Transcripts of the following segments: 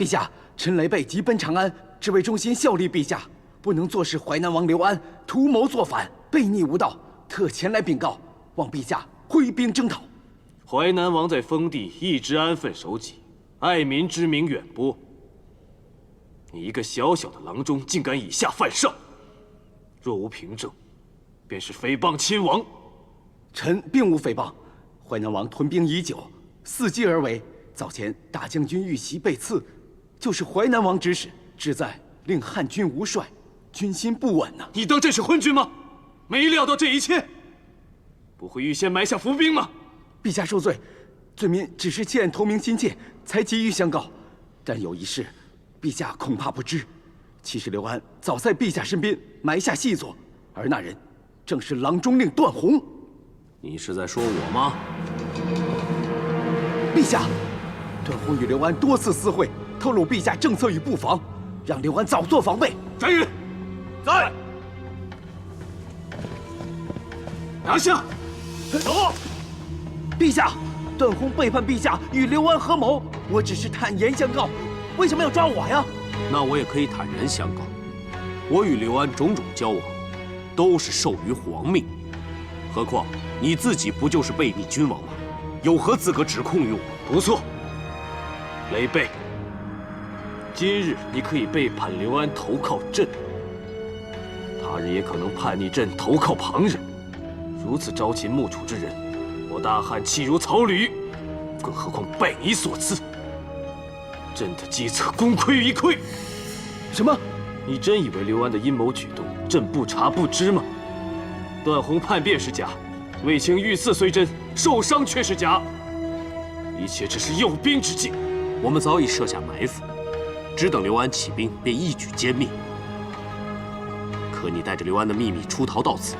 陛下，臣雷贝急奔长安，只为忠心效力陛下，不能坐视淮南王刘安图谋作反，悖逆无道，特前来禀告，望陛下挥兵征讨。淮南王在封地一直安分守己，爱民之名远播。你一个小小的郎中，竟敢以下犯上，若无凭证，便是诽谤亲王。臣并无诽谤，淮南王屯兵已久，伺机而为。早前大将军遇袭被刺，就是淮南王指使，旨在令汉军无帅，军心不稳呢。你当这是昏君吗？没料到这一切，不会预先埋下伏兵吗？陛下受罪，罪民只是弃暗投明心切，才急于相告。但有一事，陛下恐怕不知，其实刘安早在陛下身边埋下细作，而那人正是郎中令段宏。你是在说我吗？陛下，段宏与刘安多次私会，透露陛下政策与布防，让刘安早做防备。来人，在！拿下！走！陛下，段宏背叛陛下，与刘安合谋，我只是坦言相告，为什么要抓我呀？那我也可以坦然相告，我与刘安种种交往，都是受于皇命。何况你自己不就是悖逆君王吗？有何资格指控于我？不错，雷贝，今日你可以背叛刘安投靠朕，他日也可能叛逆朕投靠旁人。如此朝秦暮楚之人，我大汉弃如草履，更何况拜你所赐，朕的计策功亏一篑。什么？你真以为刘安的阴谋举动朕不察不知吗？段宏叛变是假，卫青遇刺虽真，受伤却是假，一切只是诱兵之计。我们早已设下埋伏，只等刘安起兵，便一举歼灭。可你带着刘安的秘密出逃到此，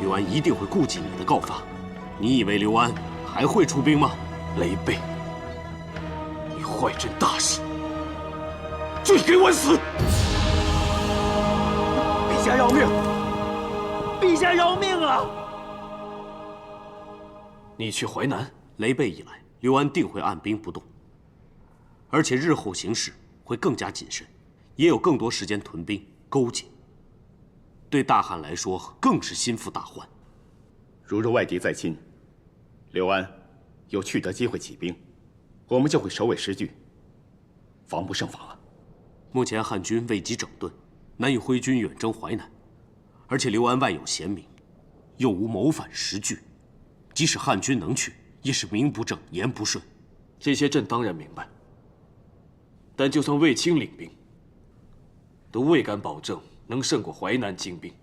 刘安一定会顾及你的告发。你以为刘安还会出兵吗？雷贝，你坏朕大事，罪该万死！陛下饶命！陛下饶命啊！你去淮南，雷贝一来，刘安定会按兵不动，而且日后行事会更加谨慎，也有更多时间屯兵勾结。对大汉来说，更是心腹大患。如若外敌在侵，刘安有取得机会起兵，我们就会首尾失据，防不胜防啊！目前汉军未及整顿，难以挥军远征淮南，而且刘安外有贤名，又无谋反实据，即使汉军能去，也是名不正言不顺。这些朕当然明白，但就算卫青领兵，都未敢保证能胜过淮南精兵。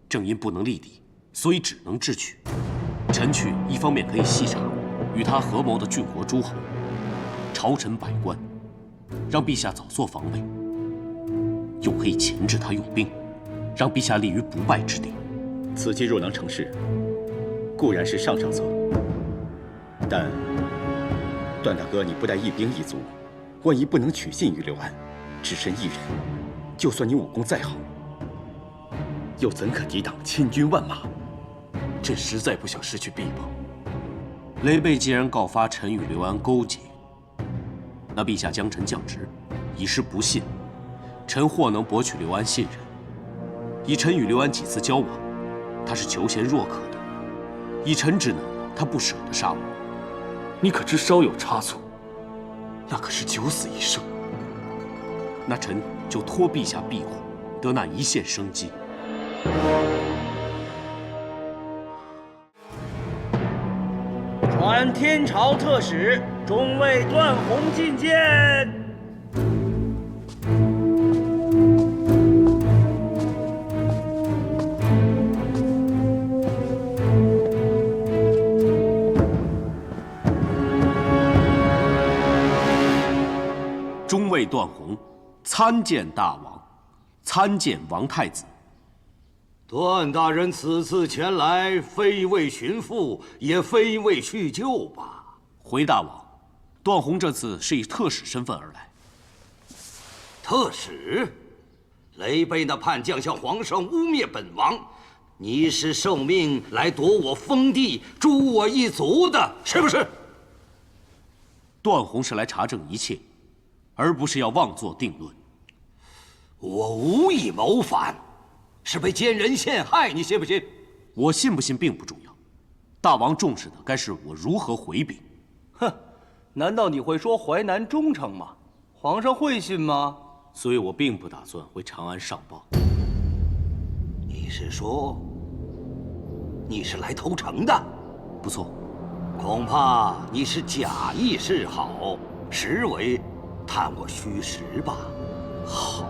正因不能力敌，所以只能智取。臣去一方面可以细查与他合谋的郡国诸侯、朝臣百官，让陛下早做防备；又可以钳制他用兵，让陛下立于不败之地。此计若能成事，固然是上策，但段大哥，你不带一兵一卒，万一不能取信于刘安，只身一人，就算你武功再好，又怎可抵挡千军万马？朕实在不想失去臂膀。雷贝既然告发臣与刘安勾结，那陛下将臣降职，以示不信，臣或能博取刘安信任。以臣与刘安几次交往，他是求贤若渴的，以臣之能，他不舍得杀我。你可知稍有差错，那可是九死一生。那臣就托陛下庇护，得那一线生机。传天朝特使中尉段宏觐见。中尉段宏参见大王，参见王太子。段大人此次前来，非为寻父，也非为叙旧吧？回大王，段宏这次是以特使身份而来。特使？雷贝那叛将向皇上污蔑本王，你是受命来夺我封地、诛我一族的，是不是？段宏是来查证一切，而不是要妄作定论。我无意谋反，是被奸人陷害，你信不信？我信不信并不重要，大王重视的该是我如何回禀。哼，难道你会说淮南忠诚吗？皇上会信吗？所以我并不打算回长安上报。你是说，你是来投诚的？不错，恐怕你是假意示好，实为探我虚实吧？好。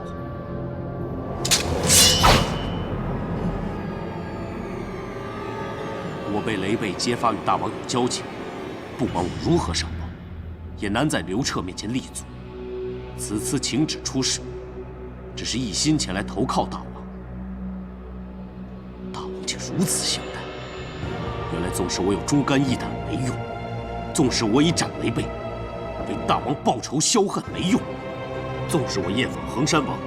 我被雷贝揭发与大王有交情，不管我如何上报，也难在刘彻面前立足。此次请旨出使，只是一心前来投靠大王。大王却如此相待，原来纵使我有忠肝义胆没用，纵使我已斩雷贝，为大王报仇消恨没用，纵使我夜访衡山王，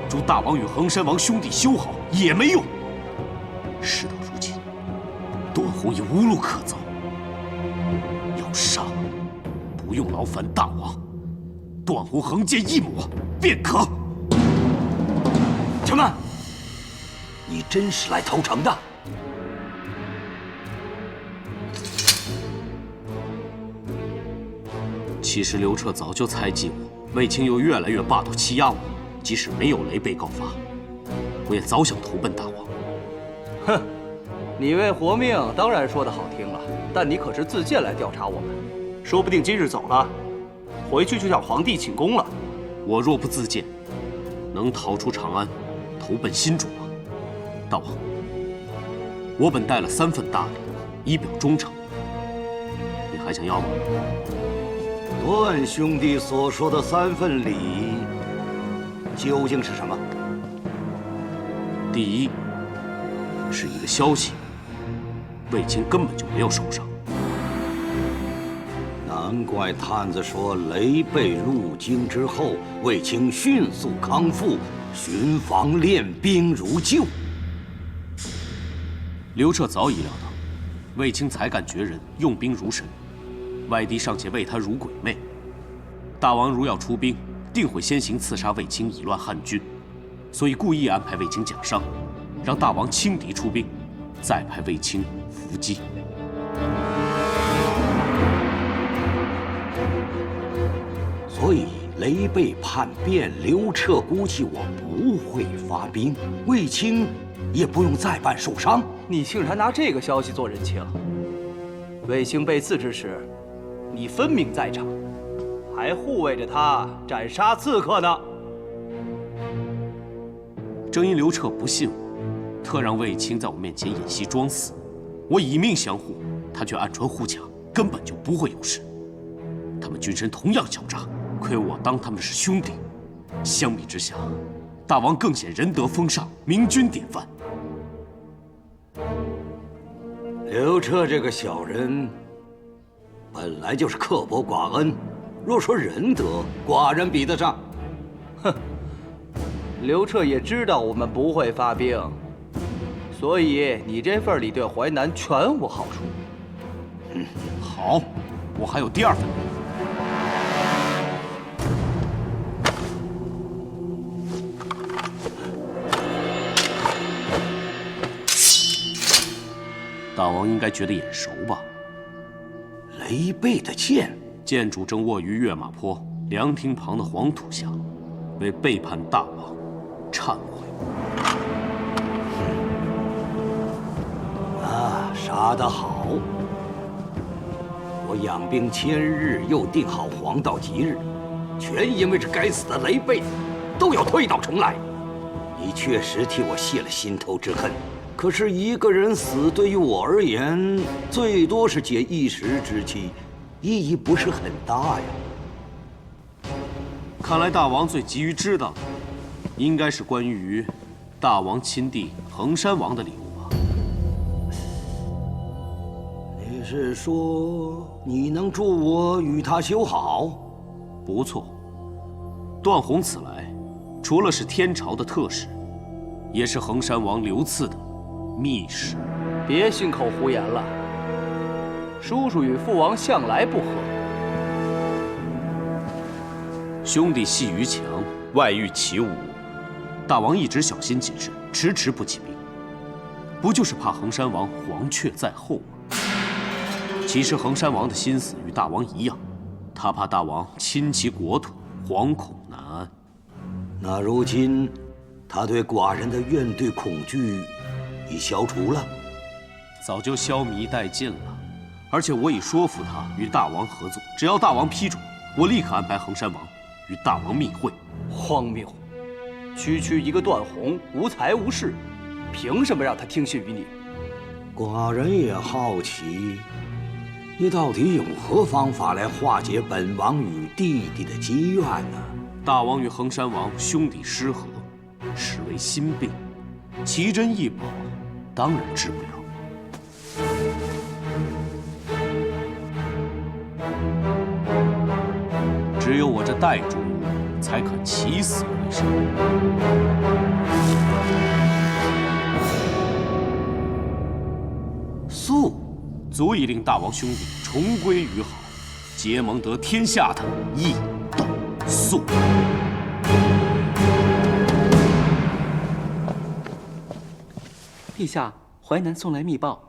祝大王与衡山王兄弟修好也没用。事到如今，段宏已无路可走，要杀，不用劳烦大王，段宏横剑一抹便可。且慢，你真是来投诚的？其实刘彻早就猜忌我，卫青又越来越霸道欺压我，即使没有雷贝告发，我也早想投奔大王。哼，你为活命当然说得好听了，但你可是自荐来调查我们，说不定今日走了，回去就向皇帝请功了。我若不自荐，能逃出长安，投奔新主吗？大王，我本带了3份大礼，以表忠诚，你还想要吗？段兄弟所说的3份礼，究竟是什么？第一，是一个消息，卫青根本就没有受伤。难怪探子说雷贝入京之后，卫青迅速康复，巡防练兵如旧。刘彻早已料到，卫青才干绝人，用兵如神，外敌尚且畏他如鬼魅。大王如要出兵，定会先行刺杀卫青，以乱汉军，所以故意安排卫青奖伤，让大王轻敌出兵，再派卫青伏击。所以雷贝叛变，刘彻估计我不会发兵，卫青也不用再办受伤。你竟然拿这个消息做人情？卫青被刺之时，你分明在场，还护卫着他斩杀刺客呢。正因刘彻不信我，特让卫青在我面前演戏装死，我以命相护，他却暗传护驾，根本就不会有事。他们军神同样狡诈，亏我当他们是兄弟。相比之下，大王更显仁德风尚，明君典范。刘彻这个小人，本来就是刻薄寡恩。若说仁德，寡人比得上。哼，刘彻也知道我们不会发兵，所以你这份礼对淮南全无好处。好，我还有第2份礼。大王应该觉得眼熟吧？雷贝的剑，剑主正卧于跃马坡凉亭旁的黄土下，为背叛大王忏悔。啊，杀得好！我养兵1000日，又定好黄道吉日，全因为这该死的雷贝，都要推倒重来。你确实替我泄了心头之恨。可是一个人死，对于我而言，最多是解一时之气，意义不是很大呀。看来大王最急于知道的，应该是关于大王亲弟衡山王的礼物吧？你是说你能助我与他修好？不错，段宏此来，除了是天朝的特使，也是衡山王刘赐的密使。别信口胡言了，叔叔与父王向来不和。兄弟系于墙，外御其武。大王一直小心谨慎，迟迟不起兵，不就是怕衡山王黄雀在后吗？其实衡山王的心思与大王一样，他怕大王侵其国土，惶恐难安。那如今，他对寡人的怨怼恐惧已消除了，早就消弭殆尽了。而且我已说服他与大王合作，只要大王批准，我立刻安排衡山王与大王密会。荒谬！区一个段宏，无才无势，凭什么让他听信于你？寡人也好奇，你到底用何方法来化解本王与弟弟的积怨呢？大王与衡山王兄弟失和，实为心病，奇珍异宝当然治不了。只有我这袋中物才肯起死回生。素足以令大王兄弟重归于好，结盟得天下的异斗素。陛下，淮南送来密报。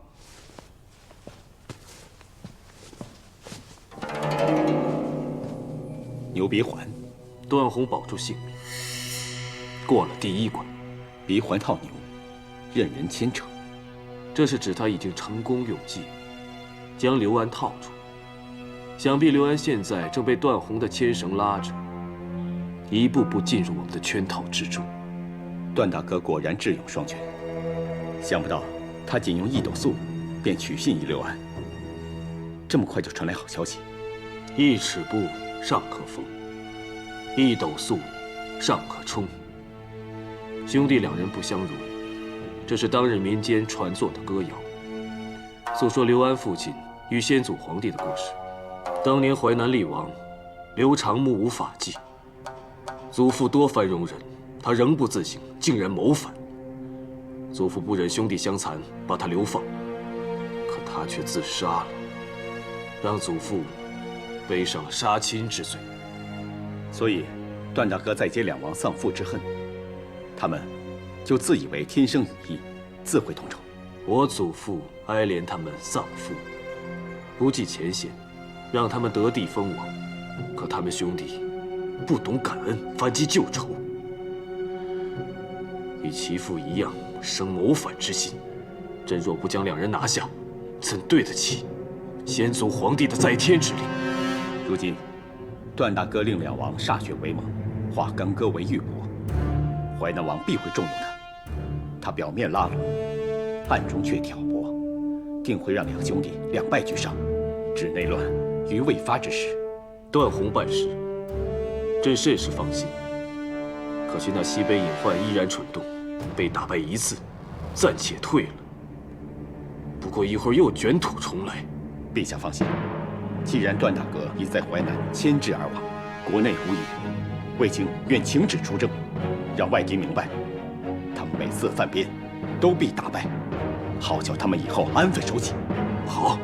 牛鼻环，段宏保住性命，过了第1关。鼻环套牛，任人牵扯。这是指他已经成功用计，将刘安套住。想必刘安现在正被段宏的牵绳拉着，一步步进入我们的圈套之中。段大哥果然智勇双全，想不到他仅用1斗素，便取信于刘安。这么快就传来好消息。1尺布尚可缝，1斗素尚可冲。兄弟2人不相容，这是当日民间传作的歌谣，诉说刘安父亲与先祖皇帝的故事。当年淮南厉王刘长目无法纪，祖父多番容忍，他仍不自省，竟然谋反。祖父不忍兄弟相残，把他流放，可他却自杀了，让祖父背上了杀亲之罪。所以，段大哥再结2王丧父之恨，他们就自以为天生羽翼，自会同仇。我祖父哀怜他们丧父，不计前嫌，让他们得地封王。可他们兄弟不懂感恩，反击旧仇，与其父一样生谋反之心。朕若不将2人拿下，怎对得起先祖皇帝的在天之灵？如今，段大哥令2王歃血为盟，化干戈为玉帛，淮南王必会重用他。他表面拉拢，暗中却挑拨，定会让2兄弟两败俱伤，致内乱于未发之时。段宏办事，朕甚是放心。可惜那西北隐患依然蠢动，被打败1次，暂且退了。不过一会儿又卷土重来。陛下放心，既然段大哥已在淮南牵制而亡，国内无虞，卫青愿请旨出征，让外敌明白，他们每次犯边，都必打败，好叫他们以后安分守己。好，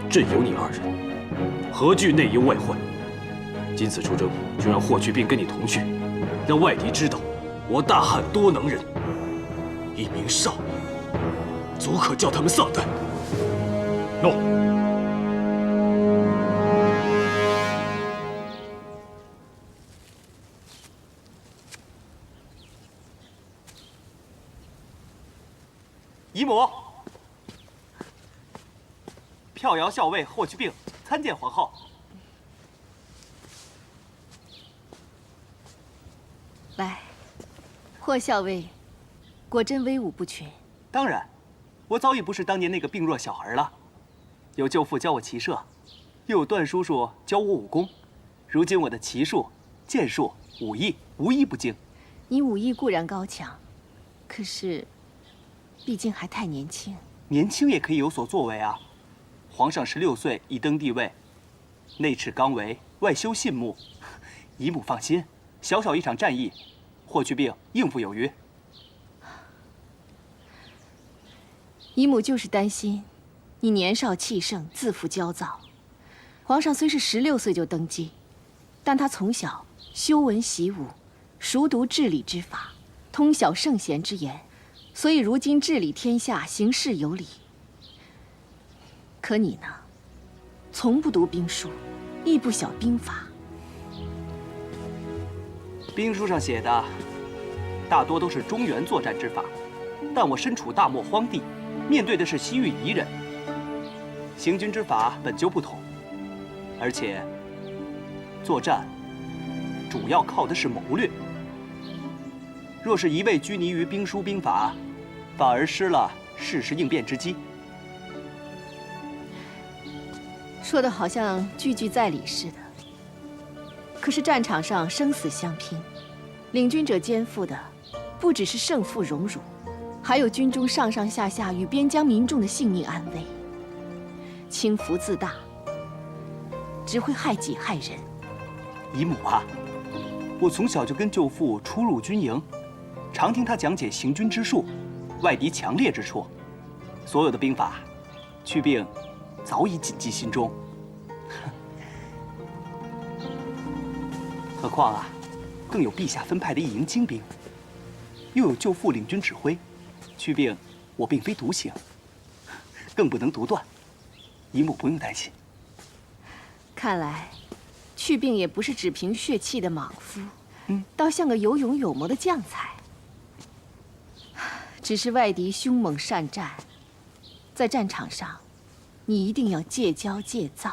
朕有你2人，何惧内忧外患？今次出征，就让霍去病跟你同去，让外敌知道我大汉多能人，一名少爷，足可叫他们丧胆。诺。姨母，票摇校尉霍去病参见皇后。来，霍校尉，果真威武不群。当然，我早已不是当年那个病弱小儿了。有舅父教我骑射，又有段叔叔教我武功，如今我的骑术、剑术、武艺无一不精。你武艺固然高强，可是，毕竟还太年轻。年轻也可以有所作为啊！皇上16岁已登帝位，内敕纲为外修信目。姨母放心，小小一场战役，霍去病应付有余。姨母就是担心你年少气盛，自负骄躁。皇上虽是16岁就登基，但他从小修文习武，熟读治理之法，通晓圣贤之言，所以如今治理天下，行事有理。可你呢，从不读兵书，亦不晓兵法。兵书上写的大多都是中原作战之法，但我身处大漠荒地，面对的是西域夷人，行军之法本就不同，而且作战主要靠的是谋略。若是一味拘泥于兵书兵法，反而失了适时应变之机。说的好像句句在理似的。可是战场上生死相拼，领军者肩负的不只是胜负荣辱，还有军中上上下下与边疆民众的性命安危。轻浮自大，只会害己害人。姨母啊，我从小就跟舅父出入军营，常听他讲解行军之术，外敌强烈之处，所有的兵法，去病早已谨记心中。何况啊，更有陛下分派的一营精兵，又有舅父领军指挥，去病我并非独行，更不能独断。姨母不用担心。看来，去病也不是只凭血气的莽夫，倒像个有勇有谋的将才。只是外敌凶猛善战，在战场上，你一定要戒骄戒躁。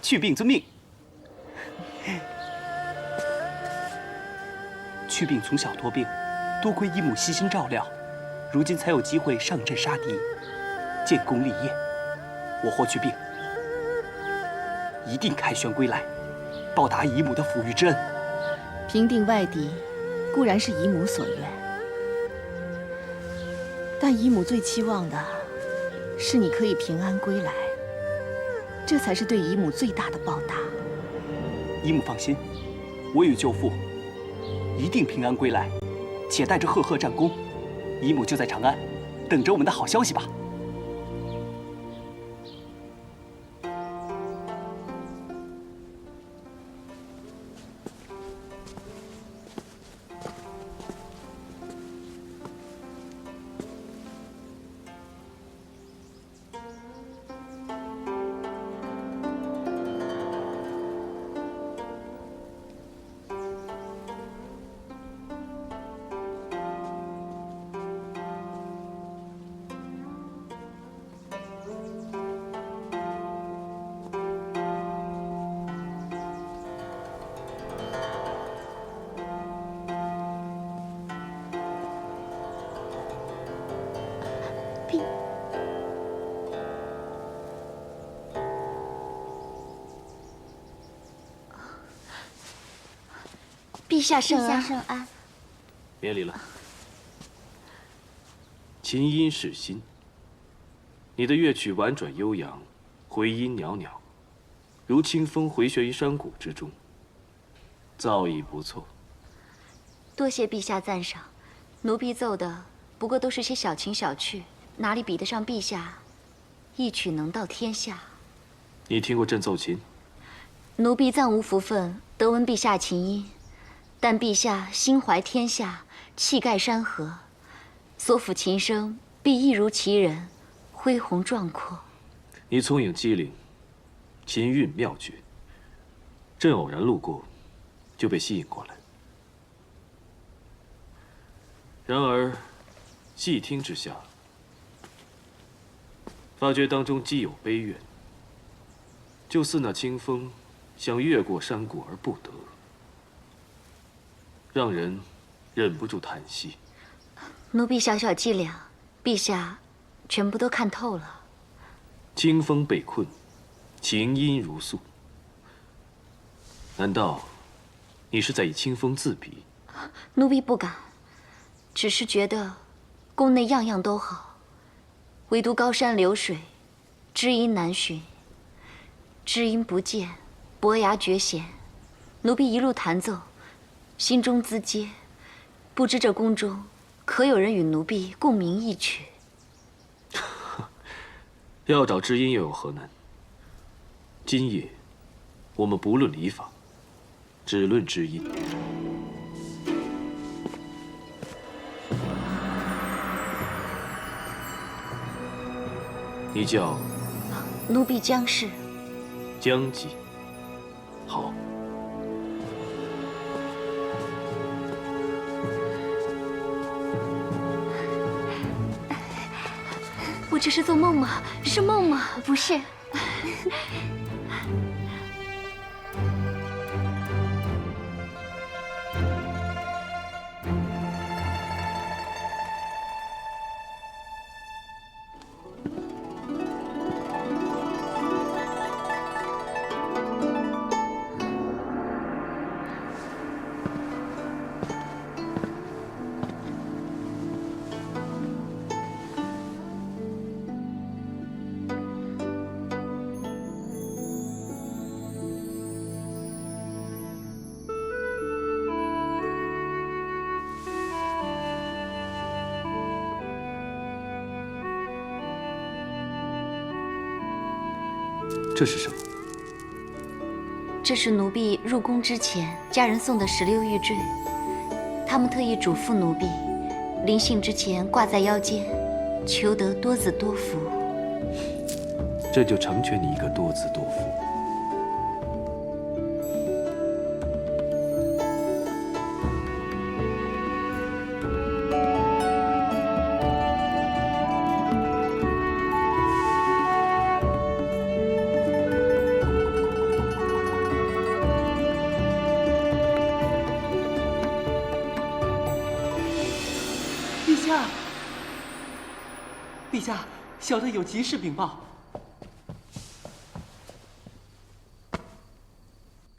去病遵命。去病从小多病，多亏姨母悉心照料，如今才有机会上阵杀敌，建功立业。我霍去病一定凯旋归来，报答姨母的抚育之恩。平定外敌，固然是姨母所愿，但姨母最期望的是你可以平安归来，这才是对姨母最大的报答。姨母放心，我与舅父一定平安归来，且带着赫赫战功。姨母就在长安，等着我们的好消息吧。陛下圣安。陛下圣安。免礼了。琴音是心，你的乐曲婉转悠扬，回音袅袅，如清风回旋于山谷之中，造诣不错。多谢陛下赞赏，奴婢奏的不过都是些小情小趣，哪里比得上陛下一曲能到天下？你听过朕奏琴？奴婢暂无福分得闻陛下琴音。但陛下心怀天下，气盖山河，所抚琴声必一如其人，恢宏壮阔。你聪颖机灵，琴韵妙绝，朕偶然路过，就被吸引过来。然而，细听之下，发觉当中既有悲怨，就似那清风想越过山谷而不得。让人忍不住叹息。奴婢小小伎俩，陛下全部都看透了。清风被困，琴音如诉。难道你是在以清风自比？奴婢不敢，只是觉得宫内样样都好，唯独高山流水，知音难寻。知音不见，伯牙绝弦。奴婢一路弹奏，心中自嗟，不知这宫中可有人与奴婢共鸣一曲？要找知音又有何难？今夜，我们不论礼法，只论知音。你叫奴婢江氏。江姬，好。我这是做梦吗？是梦吗？不是。这是什么？这是奴婢入宫之前家人送的16玉坠，他们特意嘱咐奴婢，临幸之前挂在腰间，求得多子多福。这就成全你一个多子多福。陛下，小的有急事禀报。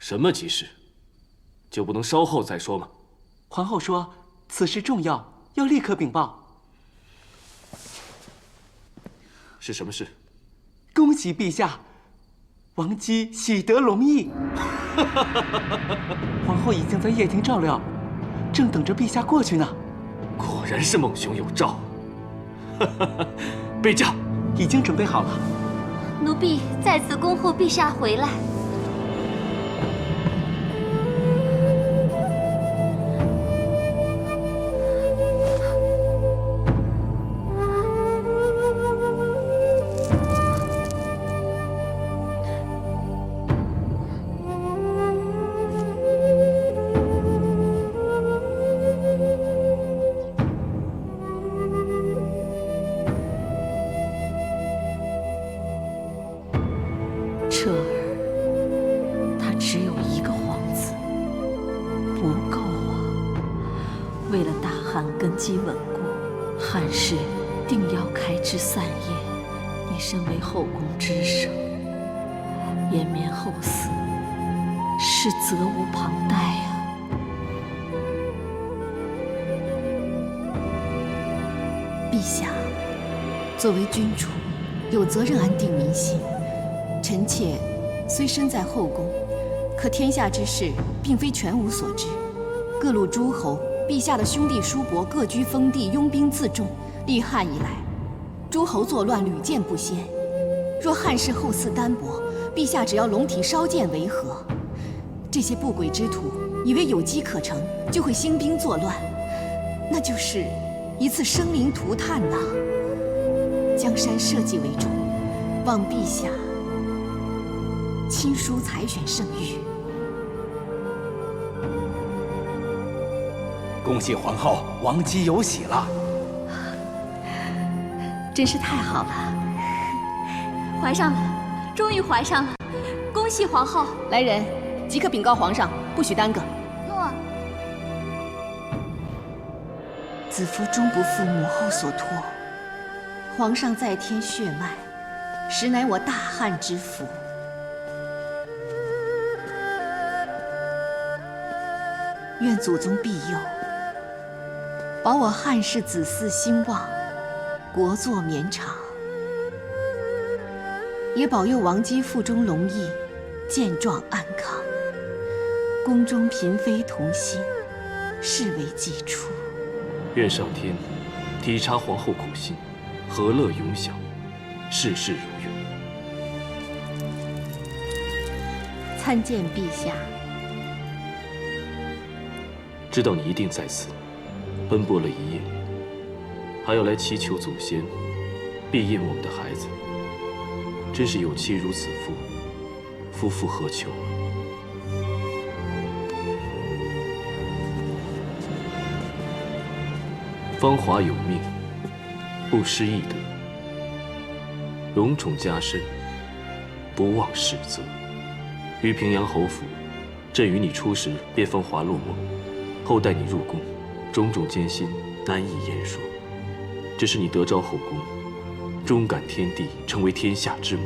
什么急事？就不能稍后再说吗？皇后说此事重要，要立刻禀报。是什么事？恭喜陛下，王姬喜得龙裔。皇后已经在掖庭照料，正等着陛下过去呢。果然是孟兄有召。备驾，已经准备好了。奴婢在此恭候陛下回来。彻儿，他只有一个皇子，不够啊！为了大汉根基稳固，汉室定要开枝散叶。你身为后宫之首，延绵后嗣，是责无旁贷啊！陛下，作为君主，有责任安定民心。臣妾虽身在后宫，可天下之事并非全无所知。各路诸侯，陛下的兄弟叔伯各居封地，拥兵自重。立汉以来，诸侯作乱屡见不鲜。若汉室后嗣单薄，陛下只要龙体烧剑为和。这些不轨之徒以为有机可乘，就会兴兵作乱，那就是一次生灵涂炭呐！江山社稷为重，望陛下亲疏采选圣谕。恭喜皇后，王姬有喜了！真是太好了，怀上了，终于怀上了，恭喜皇后！来人，即刻禀告皇上，不许耽搁。诺。子夫终不负母后所托，皇上在天血脉，实乃我大汉之福。愿祖宗庇佑，保我汉室子嗣兴旺，国祚绵长。也保佑王姬腹中龙裔健壮安康，宫中嫔妃同心，视为基础。愿上天体察皇后苦心，和乐永享，事事如愿。参参见陛下。知道你一定在此，奔波了一夜，还要来祈求祖先庇荫我们的孩子，真是有妻如此妇，夫复何求啊！芳华有命，不失易德；荣宠加身，不忘世责。于平阳侯府，朕与你初时便芳华落梦，后带你入宫，种种艰辛难以言说。只是你得招后宫，忠感天地，成为天下之母，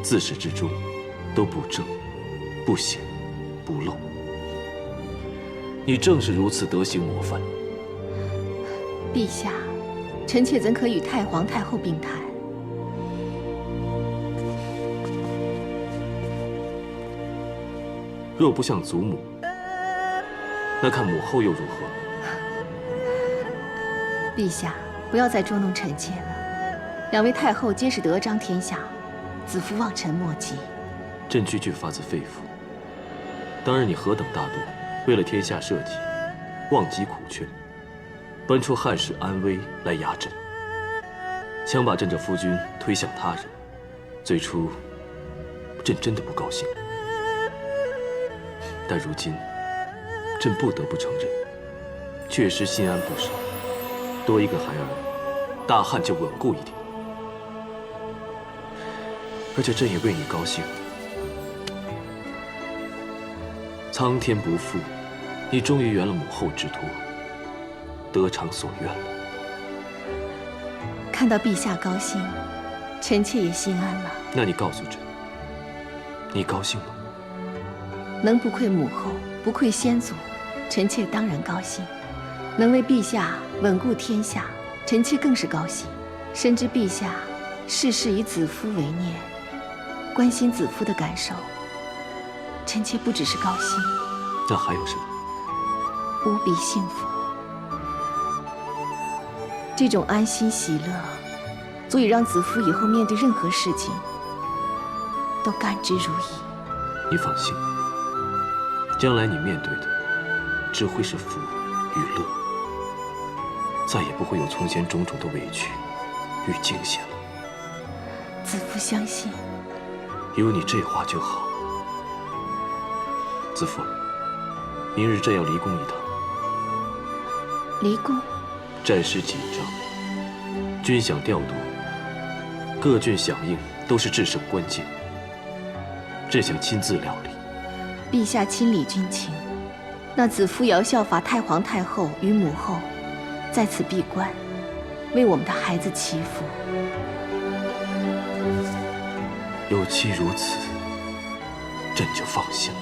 自始至终都不正、不显、不露。你正是如此德行模范。陛下，臣妾怎可与太皇太后并谈？若不像祖母，那看母后又如何？陛下，不要再捉弄臣妾了。两位太后皆是德彰天下，子夫望臣莫及。朕句句发自肺腑。当然，你何等大度，为了天下社稷，忘极苦劝，搬出汉室安危来压朕，想把朕这夫君推向他人。最初，朕真的不高兴。但如今，朕不得不承认，确实心安不少。多一个孩儿，大汉就稳固一点。而且朕也为你高兴。苍天不负，你终于圆了母后之托，得偿所愿了。看到陛下高兴，臣妾也心安了。那你告诉朕，你高兴吗？能不愧母后，不愧先祖，臣妾当然高兴；能为陛下稳固天下，臣妾更是高兴。深知陛下事事以子夫为念，关心子夫的感受，臣妾不只是高兴，那还有什么？无比幸福。这种安心喜乐，足以让子夫以后面对任何事情都甘之如饴。你放心。将来你面对的只会是福与乐，再也不会有从前种种的委屈与惊险了。子夫相信，有你这话就好。子夫，明日朕要离宫一趟。离宫？战事紧张，军饷调度，各郡响应都是制胜关键。朕想亲自料理。陛下亲理军情，那子夫也要效法太皇太后与母后，在此闭关，为我们的孩子祈福。有妻如此，朕就放心了。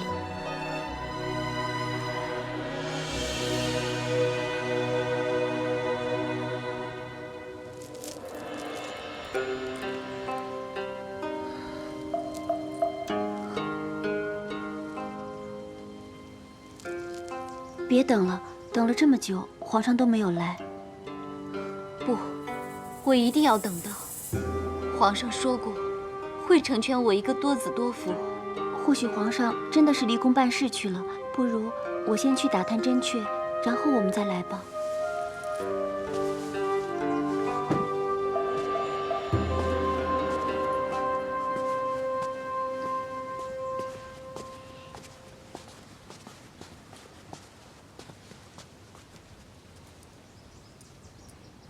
别等了，等了这么久，皇上都没有来。不，我一定要等到。皇上说过，会成全我一个多子多福。或许皇上真的是离宫办事去了，不如我先去打探真确，然后我们再来吧。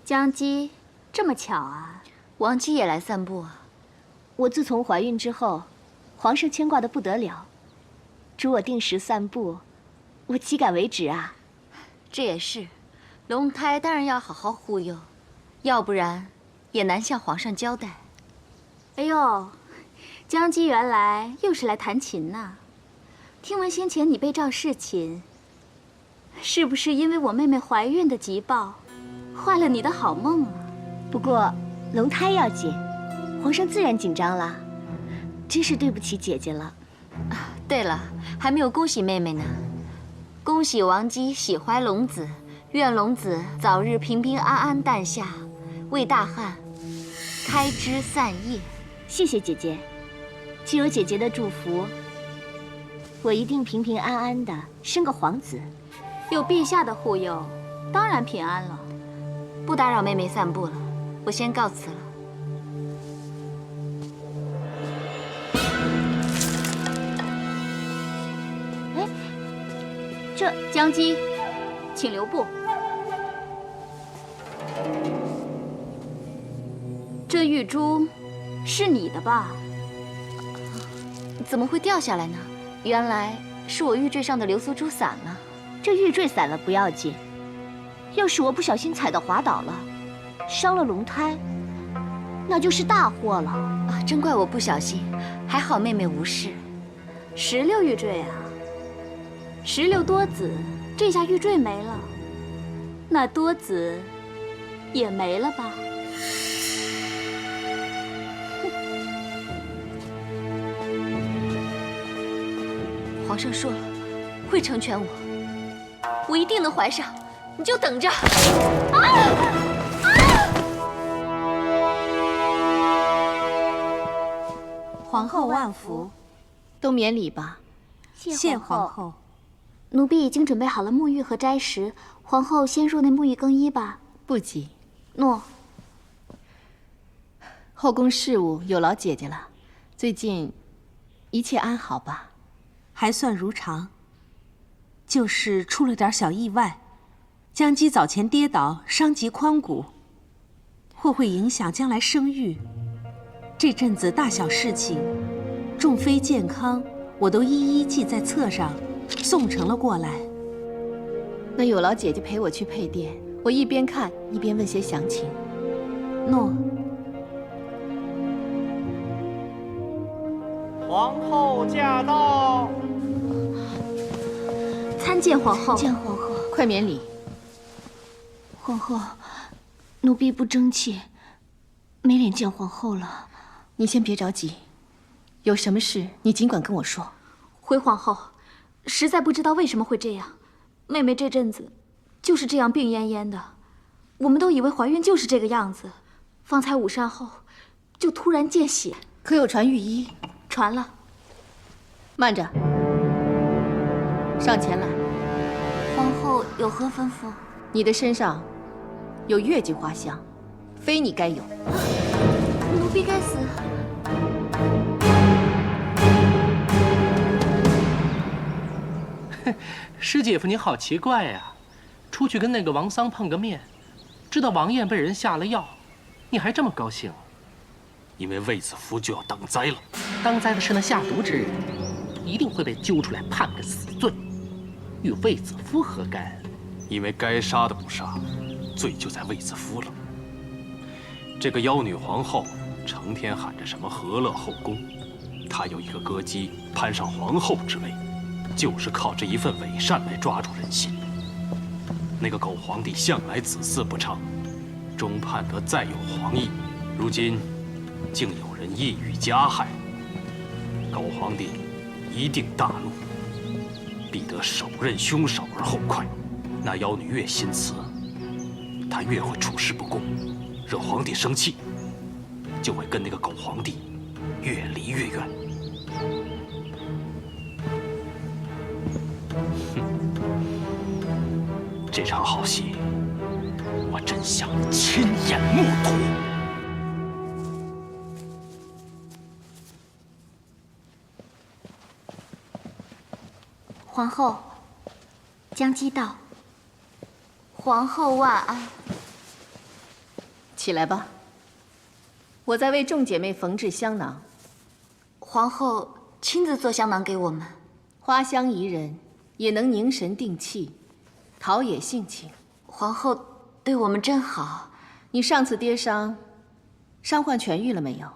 江姬，这么巧啊！王姬也来散步啊。我自从怀孕之后，皇上牵挂得不得了，嘱我定时散步，我岂敢为止啊？这也是，龙胎当然要好好护佑，要不然也难向皇上交代。哎呦，江姬原来又是来弹琴呐！听闻先前你被召侍寝，是不是因为我妹妹怀孕的急报？坏了你的好梦啊！不过龙胎要紧，皇上自然紧张了，真是对不起姐姐了。啊，对了，还没有恭喜妹妹呢。恭喜王姬喜怀龙子，愿龙子早日平平安安诞下，为大汉开枝散叶。谢谢姐姐，既有姐姐的祝福，我一定平平安安的生个皇子。有陛下的护佑，当然平安了。不打扰妹妹散步了，我先告辞了。哎，这江姬，请留步。这玉珠是你的吧？怎么会掉下来呢？原来是我玉坠上的流苏珠散了。这玉坠散了不要紧，要是我不小心踩到滑倒了，伤了龙胎，那就是大祸了。啊，真怪我不小心，还好妹妹无事。16玉坠啊，16多子，这下玉坠没了，那多子也没了吧？皇上说了，会成全我，我一定能怀上，你就等着。皇后万福，都免礼吧。谢皇后。奴婢已经准备好了沐浴和斋食，皇后先入内沐浴更衣吧。不急。诺。后宫事务有劳姐姐了，最近一切安好吧？还算如常，就是出了点小意外。江姬早前跌倒，伤及髋骨，或会影响将来生育。这阵子大小事情，众妃健康，我都一一记在册上，送呈了过来。那有劳姐姐陪我去配殿，我一边看一边问些详情。诺。皇后驾到！参见皇后。见皇后，快免礼。皇后，奴婢不争气，没脸见皇后了。你先别着急，有什么事你尽管跟我说。回皇后，实在不知道为什么会这样。妹妹这阵子就是这样病恹恹的，我们都以为怀孕就是这个样子。方才午膳后，就突然见血。可有传御医？传了。慢着，上前来。皇后有何吩咐？你的身上有月季花香，非你该有。奴婢该死。师姐夫你好奇怪呀，出去跟那个王桑碰个面，知道王爷被人下了药，你还这么高兴？因为卫子夫就要当灾了。当灾的是那下毒之人，一定会被揪出来判个死罪，与卫子夫何干？因为该杀的不杀，罪就在卫子夫了。这个妖女皇后成天喊着什么和乐后宫，她有一个歌姬攀上皇后之位，就是靠这一份伪善来抓住人心。那个狗皇帝向来子嗣不昌，终盼得再有皇裔，如今竟有人意欲加害，狗皇帝一定大怒，必得手刃凶手而后快。那妖女越心慈，她越会处事不公，惹皇帝生气，就会跟那个狗皇帝越离越远。这场好戏，我真想亲眼目睹。皇后，江姬到。皇后万安。起来吧，我在为众姐妹缝制香囊。皇后亲自做香囊给我们，花香宜人，也能凝神定气，陶冶性情。皇后对我们真好。你上次跌伤，伤患痊愈了没有？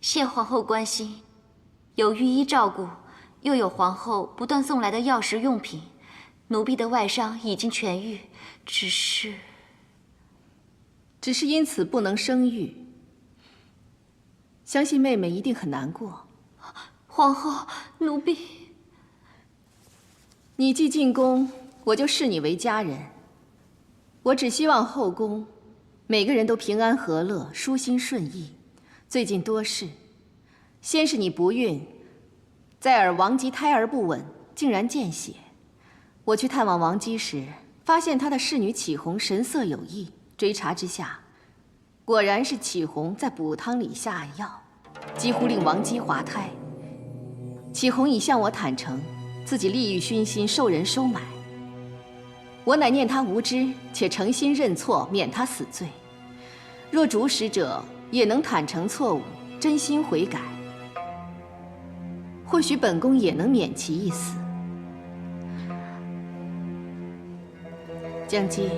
谢皇后关心，有御医照顾，又有皇后不断送来的药食用品，奴婢的外伤已经痊愈，只是因此不能生育。相信妹妹一定很难过。皇后，奴婢……你既进宫，我就视你为家人。我只希望后宫每个人都平安和乐，舒心顺意。最近多事，先是你不孕，再而王吉胎儿不稳，竟然见血。我去探望王姬时，发现他的侍女启红神色有异，追查之下，果然是启红在补汤里下药，几乎令王姬滑胎。启红已向我坦诚，自己利欲熏心，受人收买。我乃念他无知，且诚心认错，免他死罪。若主使者也能坦诚错误，真心悔改，或许本宫也能免其一死。江姬，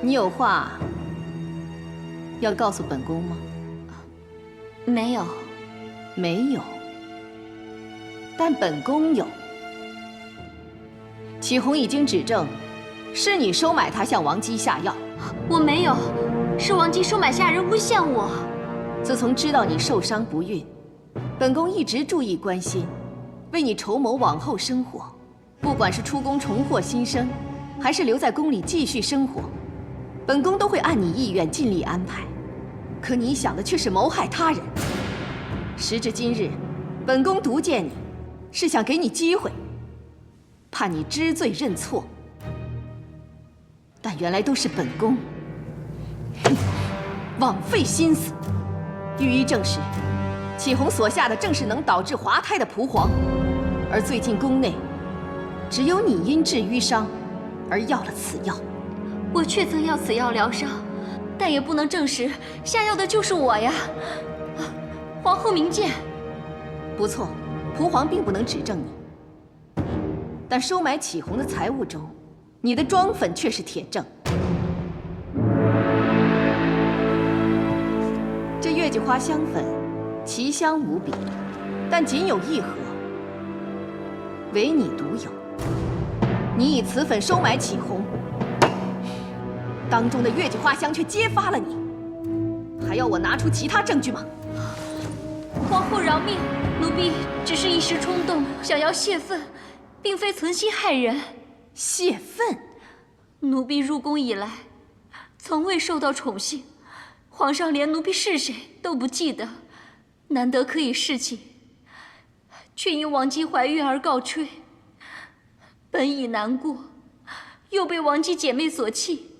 你有话要告诉本宫吗？没有，没有。但本宫有。启红已经指证，是你收买他向王姬下药。我没有，是王姬收买下人诬陷我。自从知道你受伤不孕，本宫一直注意关心，为你筹谋往后生活。不管是出宫重获新生，还是留在宫里继续生活，本宫都会按你意愿尽力安排。可你想的却是谋害他人。时至今日，本宫独见你，是想给你机会，怕你知罪认错。但原来都是本宫枉费心思。御医证实，启红所下的正是能导致滑胎的蒲黄，而最近宫内只有你因治淤伤而要了此药。我确曾要此药疗伤，但也不能证实下药的就是我呀。皇后明鉴。不错，蒲黄并不能指证你，但收买启红的财物中，你的妆粉却是铁证。这月季花香粉，奇香无比，但仅有一盒，唯你独有。你以此粉收买启红，当中的月季花香却揭发了你，还要我拿出其他证据吗？皇后饶命，奴婢只是一时冲动，想要泄愤，并非存心害人。泄愤？奴婢入宫以来，从未受到宠幸，皇上连奴婢是谁都不记得，难得可以侍寝，却因王姬怀孕而告吹。本已难过，又被王姬姐妹所弃，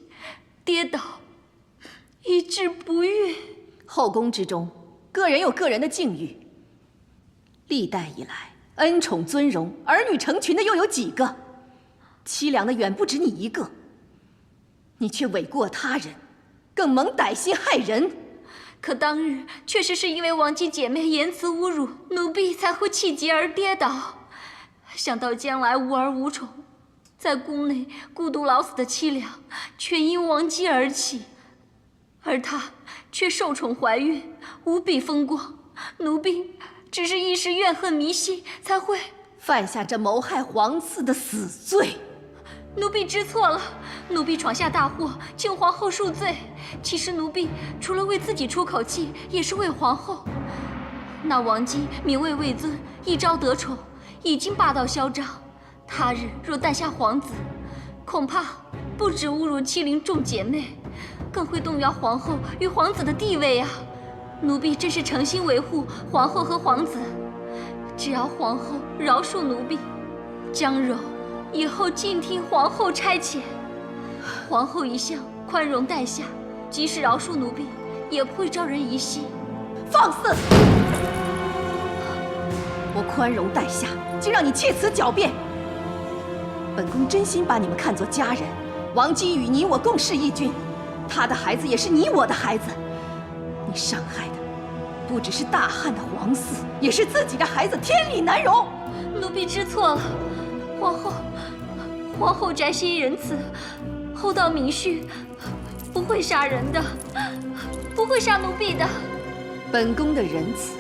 跌倒，以致不孕。后宫之中，个人有个人的境遇。历代以来，恩宠尊荣、儿女成群的又有几个？凄凉的远不止你一个。你却诿过他人，更蒙歹心害人。可当日确实是因为王姬姐妹言辞侮辱，奴婢才会气急而跌倒。想到将来无儿无宠，在宫内孤独老死的凄凉，全因王姬而起，而她却受宠怀孕，无比风光。奴婢只是一时怨恨迷心，才会犯下这谋害皇嗣的死罪。奴婢知错了，奴婢闯下大祸，请皇后恕罪。其实奴婢除了为自己出口气，也是为皇后。那王姬名位未尊，一朝得宠，已经霸道嚣张。他日若诞下皇子，恐怕不止侮辱欺凌众姐妹，更会动摇皇后与皇子的地位啊！奴婢真是诚心维护皇后和皇子，只要皇后饶恕奴婢，江柔以后尽听皇后差遣。皇后一向宽容待下，即使饶恕奴婢，也不会招人疑心。放肆！我宽容待下，竟让你窃词狡辩。本宫真心把你们看作家人。王姬与你我共侍一军，她的孩子也是你我的孩子。你伤害的不只是大汉的皇嗣，也是自己的孩子，天理难容。奴婢知错了，皇后宅心仁慈，厚道敏恤，不会杀人的，不会杀奴婢的。本宫的仁慈，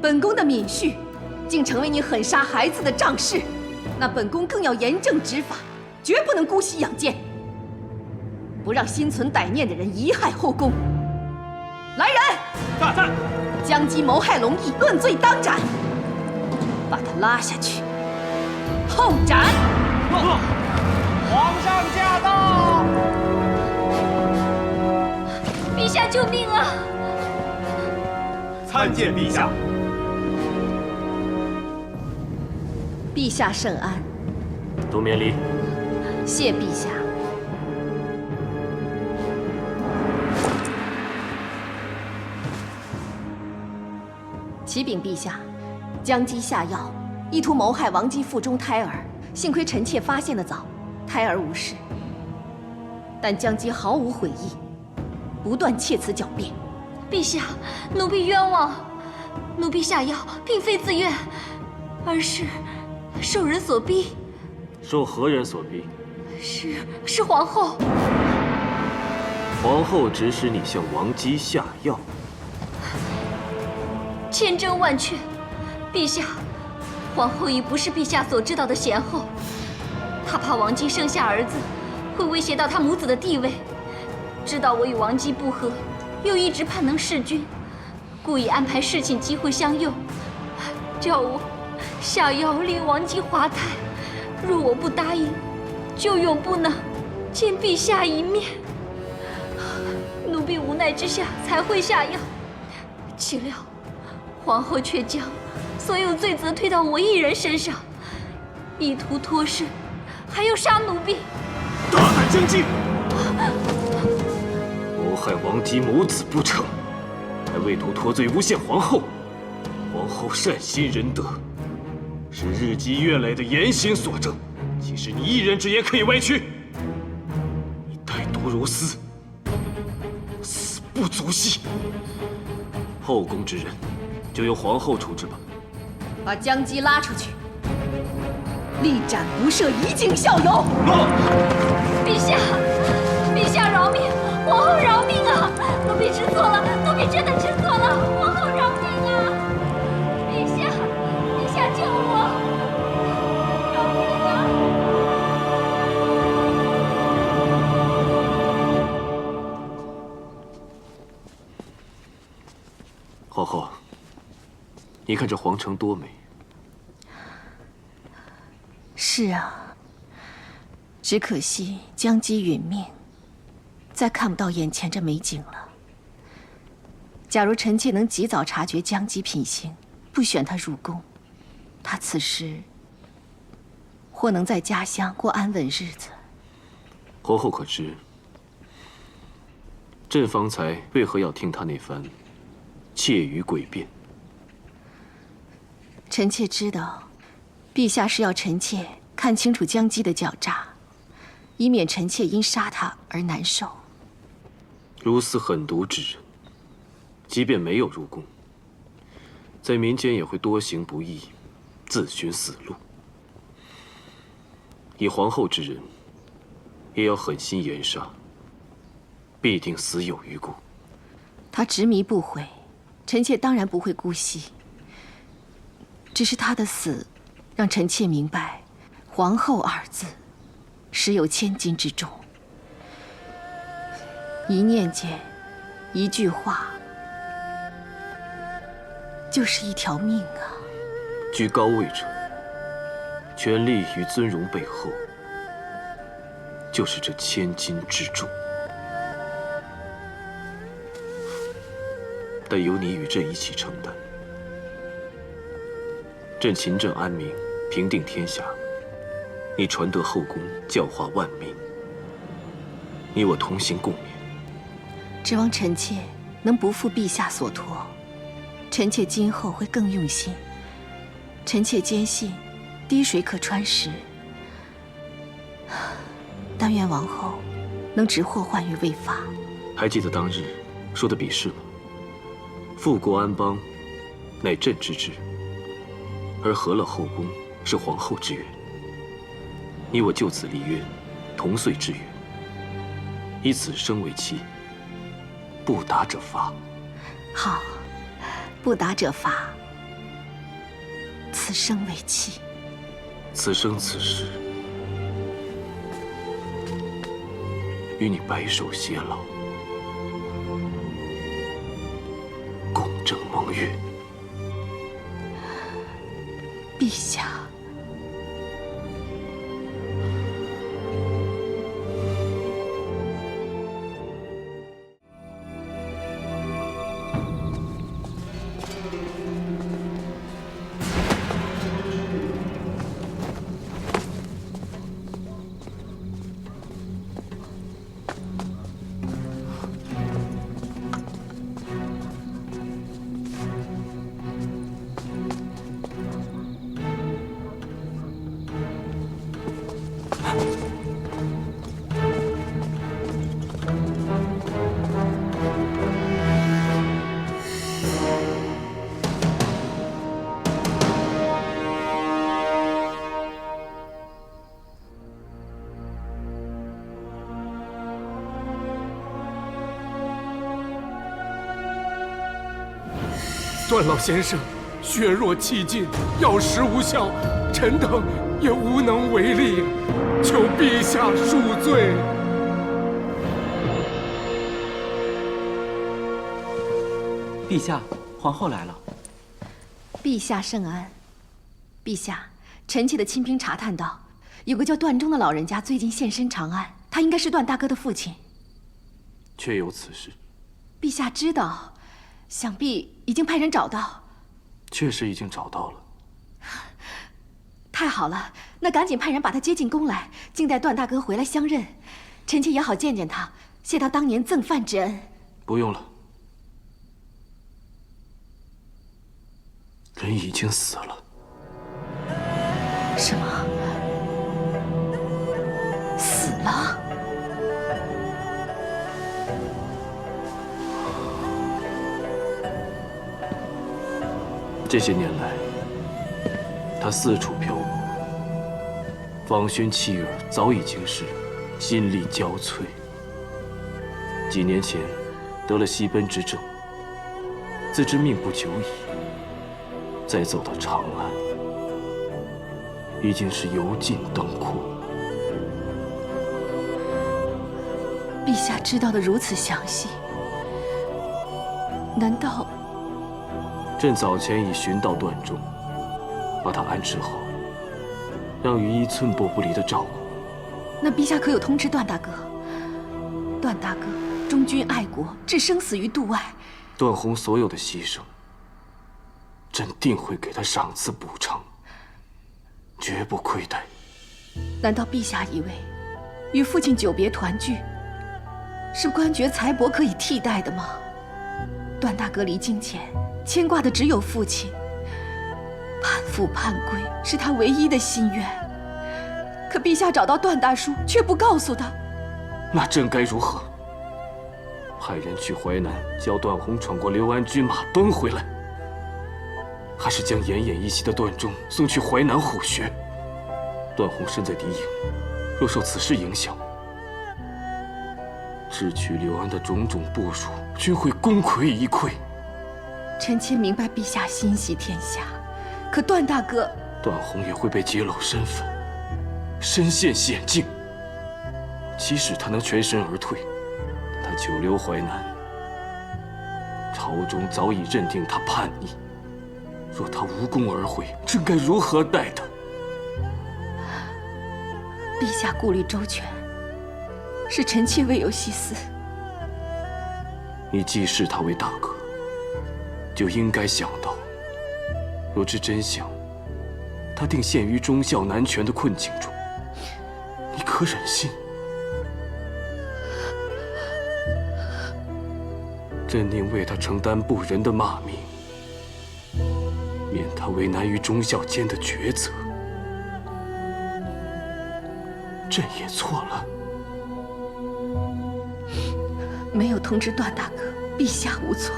本宫的敏恤，竟成为你狠杀孩子的仗势，那本宫更要严正执法，绝不能姑息养奸，不让心存歹念的人贻害后宫。来人！在。江姬谋害龙羿，论罪当斩，把他拉下去，后斩。皇上驾到！陛下救命啊！参见陛下。陛下圣安。都免礼。谢陛下。启禀陛下，姜姬下药，意图谋害王姬腹中胎儿。幸亏臣妾发现得早，胎儿无事。但姜姬毫无悔意，不断窃词狡辩。陛下，奴婢冤枉，奴婢下药并非自愿，而是受人所逼。受何人所逼？是皇后。皇后指使你向王姬下药？千真万确，陛下，皇后已不是陛下所知道的贤后，她怕王姬生下儿子会威胁到她母子的地位，知道我与王姬不和，又一直盼能弑君，故意安排侍寝机会相诱，叫我下药令王姬滑胎。若我不答应，就永不能见陛下一面。奴婢无奈之下才会下药，岂料皇后却将所有罪责推到我一人身上，意图脱身，还要杀奴婢。大胆将军！谋害王姬母子不成，还为图脱罪诬陷皇后。皇后善心仁德，是日积月累的言行所证，岂是你一人之言可以歪曲？你歹毒如斯，死不足惜。后宫之人，就由皇后处置吧。把姜姬拉出去，力斩不赦，以儆效尤。陛下，陛下饶命！皇后饶命啊！奴婢知错了，奴婢真的知错了，皇后饶命啊！陛下，陛下救我！饶命啊！皇后，你看这皇城多美。是啊，只可惜姜姬殒命，再看不到眼前这美景了。假如臣妾能及早察觉姜姬品行，不选她入宫，她此时或能在家乡过安稳日子。皇后可知，朕方才为何要听他那番窃语诡辩？臣妾知道，陛下是要臣妾看清楚姜姬的狡诈，以免臣妾因杀他而难受。如此狠毒之人，即便没有入宫，在民间也会多行不义，自寻死路。以皇后之人，也要狠心严杀，必定死有余辜。他执迷不悔，臣妾当然不会姑息。只是他的死，让臣妾明白，皇后二字，实有千斤之重。一念间，一句话，就是一条命啊！居高位者，权力与尊荣背后，就是这千斤之重。但由你与朕一起承担。朕勤政安民，平定天下；你传德后宫，教化万民。你我同行共勉。指望臣妾能不负陛下所托，臣妾今后会更用心。臣妾坚信，滴水可穿石。但愿王后能止祸患于未发。还记得当日说的比试吗？富国安邦，乃朕之志；而和乐后宫是皇后之愿。你我就此立约，同岁之约，以此生为期。不达者罚。好，不达者罚。此生为期。此生此世，与你白首偕老，共枕盟约。陛下。段老先生，血弱气尽，药石无效，臣等也无能为力，求陛下恕罪。陛下，皇后来了。陛下圣安。陛下，臣妾的亲兵查探到，有个叫段忠的老人家最近现身长安，他应该是段大哥的父亲。确有此事。陛下知道，想必已经派人找到。确实已经找到了。太好了，那赶紧派人把他接进宫来，静待段大哥回来相认，臣妾也好见见他，谢他当年赠饭之恩。不用了，人已经死了。什么？死了？这些年来，他四处漂泊，访寻妻儿早已经是心力交瘁。几年前得了西奔之症，自知命不久矣，再走到长安，已经是油尽灯枯。陛下知道的如此详细，难道？朕早前已寻到段忠，把他安置好，让羽衣寸步不离的照顾。那陛下可有通知段大哥？段大哥忠君爱国，置生死于度外。段宏所有的牺牲，朕定会给他赏赐补偿，绝不亏待。难道陛下以为，与父亲久别团聚，是官爵财帛可以替代的吗？段大哥离京前，牵挂的只有父亲，盼父盼归是他唯一的心愿。可陛下找到段大叔，却不告诉他。那朕该如何？派人去淮南，叫段宏闯过刘安军马奔回来，还是将奄奄一息的段忠送去淮南虎穴？段宏身在敌营，若受此事影响，智取刘安的种种部署均会功亏一篑。臣妾明白陛下心系天下，可段大哥，段宏也会被揭露身份，身陷险境。即使他能全身而退，但他久留淮南，朝中早已认定他叛逆。若他无功而回，朕该如何待他？陛下顾虑周全，是臣妾未有细思。你既视他为大哥，就应该想到，若知真相，他定陷于忠孝难全的困境中，你可忍心？朕宁为他承担不仁的骂名，免他为难于忠孝间的抉择。朕也错了。没有通知段大哥，陛下无错。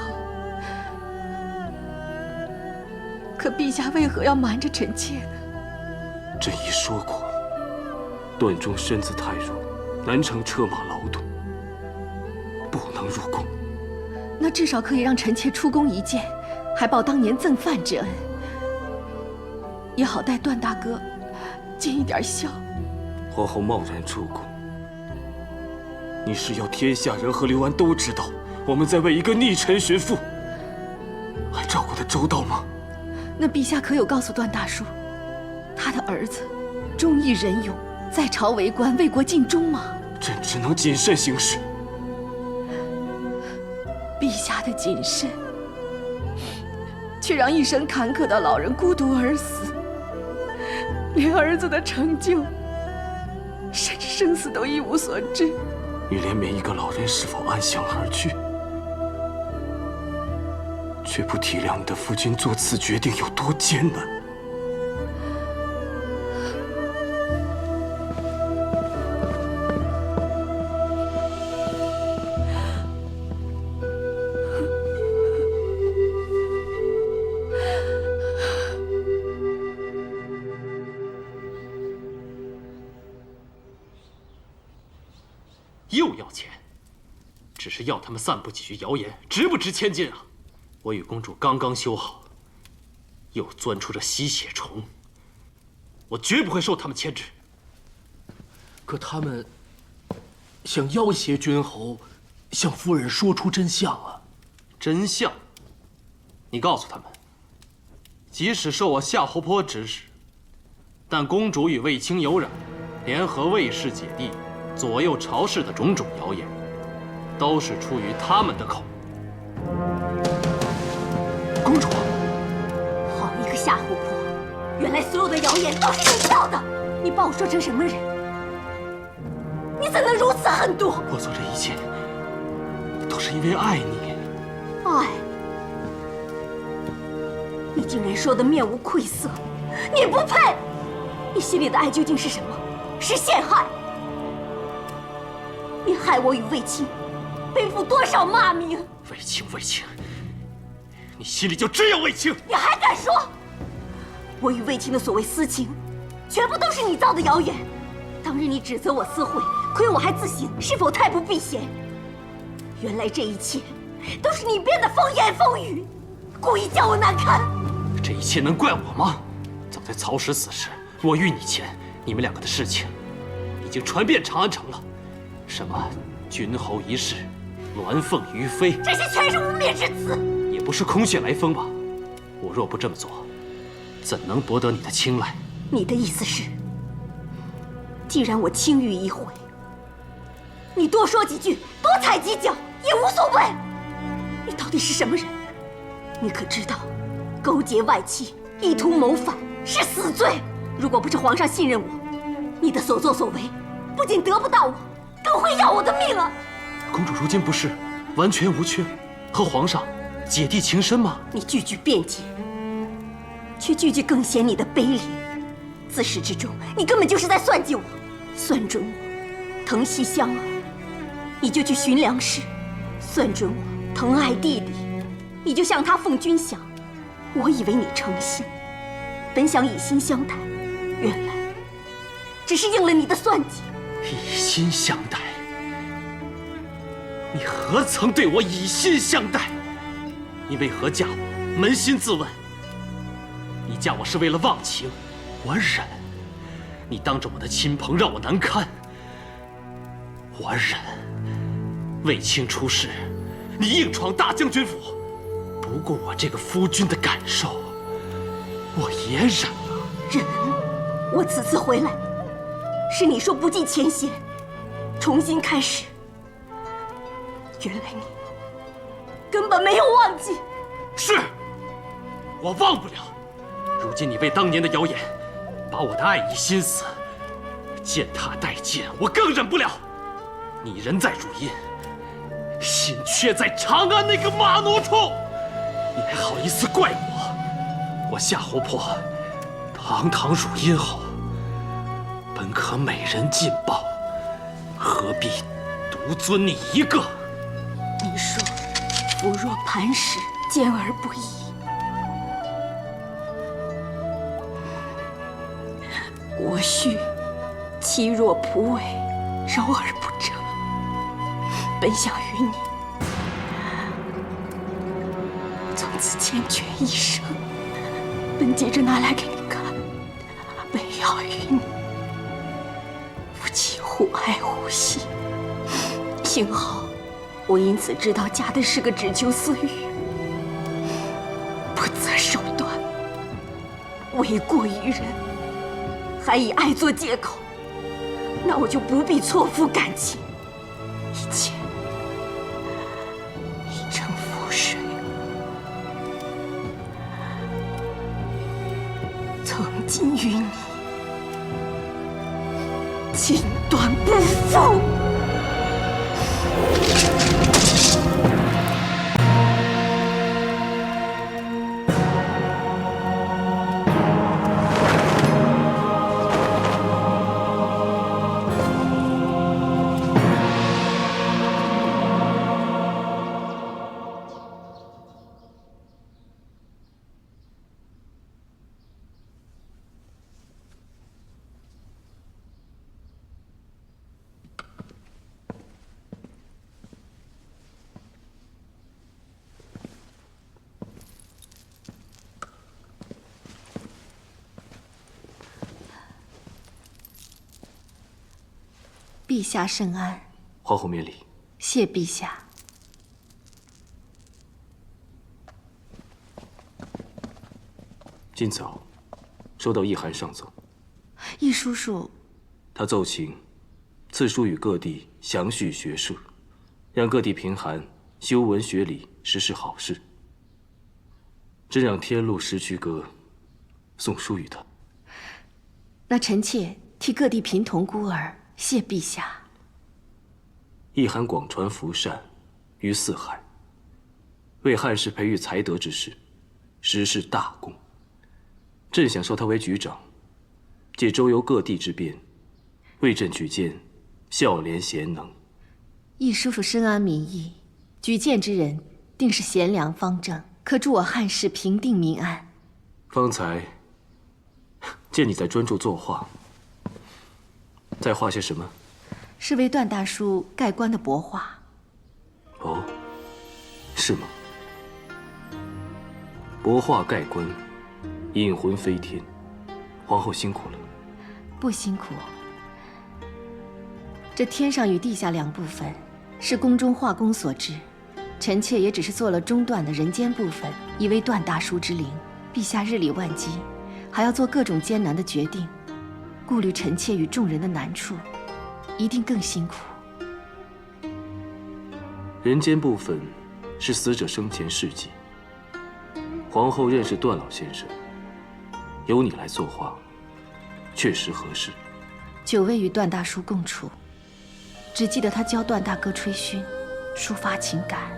可陛下为何要瞒着臣妾呢？朕已说过，段忠身子太弱，难乘车马劳顿，不能入宫。那至少可以让臣妾出宫一见，还报当年赠饭之恩，也好待段大哥尽一点孝。皇后贸然出宫，你是要天下人和刘安都知道我们在为一个逆臣寻父，还照顾得周到吗？那陛下可有告诉段大叔，他的儿子忠义仁勇，在朝为官，为国尽忠吗？朕只能谨慎行事。陛下的谨慎，却让一生坎坷的老人孤独而死，连儿子的成就，甚至生死都一无所知。你怜悯一个老人是否安详而去，却不体谅你的父亲做此决定有多艰难。又要钱，只是要他们散布几句谣言，值不值千金啊？我与公主刚刚修好，又钻出这吸血虫，我绝不会受他们牵制。可他们想要挟君侯，向夫人说出真相啊！真相？你告诉他们，即使受我夏侯颇指使，但公主与卫青有染，联合卫氏姐弟左右朝氏的种种谣言，都是出于他们的口。公主，好一个夏侯颇！原来所有的谣言都是你造的！你把我说成什么人？你怎能如此狠毒？我做这一切，都是因为爱你。爱？你竟然说得面无愧色！你不配！你心里的爱究竟是什么？是陷害！你害我与卫青，背负多少骂名！卫青，你心里就只有卫青！你还敢说？我与卫青的所谓私情，全部都是你造的谣言。当日你指责我私会，亏我还自省，是否太不避嫌？原来这一切都是你编的风言风语，故意叫我难堪。这一切能怪我吗？早在曹石死时，我遇你前，你们两个的事情已经传遍长安城了。什么君侯一事，鸾凤于飞，这些全是污蔑之词，也不是空穴来风吧？我若不这么做，怎能博得你的青睐？你的意思是，既然我轻于一回，你多说几句，多踩几脚也无所谓。你到底是什么人？你可知道，勾结外戚，意图谋反是死罪。如果不是皇上信任我，你的所作所为不仅得不到我，更会要我的命啊！公主如今不是完全无缺，和皇上姐弟情深吗？你句句辩解，却句句更显你的卑劣。自始至终，你根本就是在算计我，算准我疼惜香儿，你就去寻粮食；算准我疼爱弟弟，你就向他奉军饷。我以为你诚心，本想以心相待，原来只是应了你的算计。以心相待？你何曾对我以心相待？你为何嫁我？扪心自问，你嫁我是为了忘情，我忍；你当着我的亲朋让我难堪，我忍；卫青出事，你硬闯大将军府，不顾我这个夫君的感受，我也忍了。忍？我此次回来，是你说不计前嫌，重新开始。原来你根本没有忘记。是，我忘不了。如今你为当年的谣言，把我的爱意心思践踏殆尽，我更忍不了。你人在汝阴，心却在长安那个马奴处，你还好意思怪我？我夏侯颇堂堂汝阴侯，本可美人尽报，何必独尊你一个？你说夫若磐石，坚而不移。我须妻若蒲苇，柔而不折。本想与你从此缱绻一生，本接着拿来给你看，本要与你夫妻互爱互惜。幸好我因此知道嫁的是个只求私欲，不择手段，为过于人，还以爱做借口，那我就不必错付感情，一切已成覆水。从今与你锦断不复。陛下圣安。皇后免礼。谢陛下。今早收到懿函上奏，懿叔叔，他奏请赐书与各地详叙学术，让各地贫寒修文学理，实是好事。真让天禄石渠阁送书与他。那臣妾替各地贫童孤儿谢陛下。懿函广传福善于四海，为汉室培育才德之士，实是大功。朕想授他为局长，借周游各地之便，为朕举荐孝廉贤能。懿叔叔深谙民意，举荐之人定是贤良方正，可助我汉室平定民安。方才见你在专注作画，在画些什么？是为段大叔盖棺的帛画。哦，是吗？帛画盖棺，引魂飞天，皇后辛苦了。不辛苦。这天上与地下两部分，是宫中画工所制。臣妾也只是做了中段的人间部分，以为段大叔之灵。陛下日理万机，还要做各种艰难的决定，顾虑臣妾与众人的难处，一定更辛苦。人间部分是死者生前事迹。皇后认识段老先生，由你来作画，确实合适。久未与段大叔共处，只记得他教段大哥吹埙，抒发情感。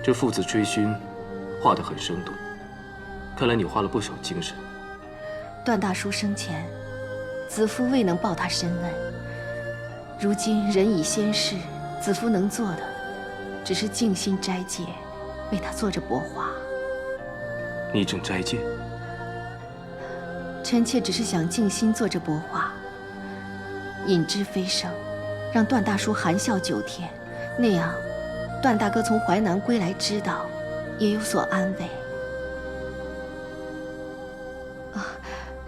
这父子吹埙，画得很生动。看来你花了不少精神。段大叔生前，子夫未能报他深恩。如今人已仙逝，子夫能做的，只是静心斋戒，为他做着帛画。你正斋戒？臣妾只是想静心做着帛画，引之飞升，让段大叔含笑9天，那样，段大哥从淮南归来知道，也有所安慰。